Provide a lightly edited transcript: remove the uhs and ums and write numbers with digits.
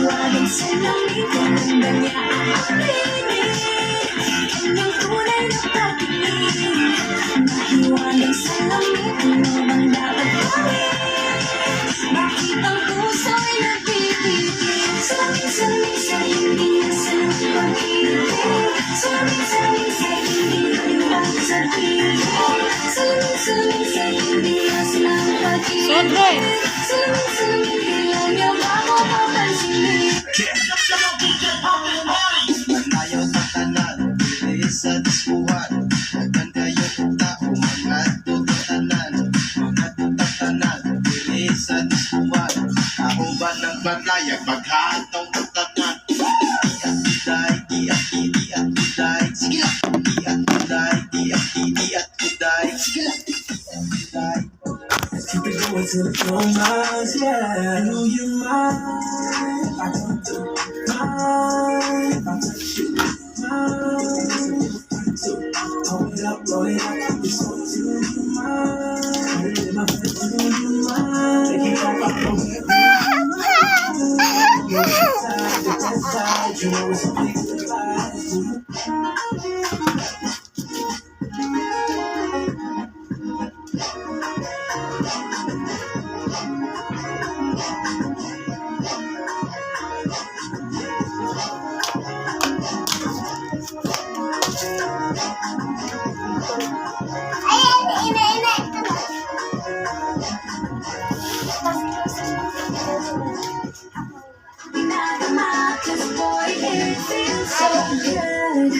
Mahiwagang salamin, maganda niya ang pag-ibig. Kanyang tunay na pag-ibig. Mahiwagang salamin, ano bang dapat gawin? Bakit ang puso'y nagpipigil? Salamin sa hindi nasa pag-ibig. Salamin sa hindi hanggang sa pag-ibig. Salamin sa hindi nasa pag-ibig. Salamin kailan niya bago mapansinin. Malayo sa tanan, bilis sa dispuhan. Huwag kayo tao, mga tutatanan. Mga tutatanan, bilis sa dispuhan. Ako ba ng banayag, maghatong tatanan? Iat-uday, iat-uday, sige lang. Iat-uday, iat-uday, sige lang. Iat-uday. Keep it going till the phone rings, yeah. I know you mind. I don't do mind. If I touch you, mind. So hold it up, roll it up. It's on to you, mind. Live my friend, I know you mind. Take it off, I don't get you're inside, the test side. You know it's a big surprise. Cause boy, it feels so good.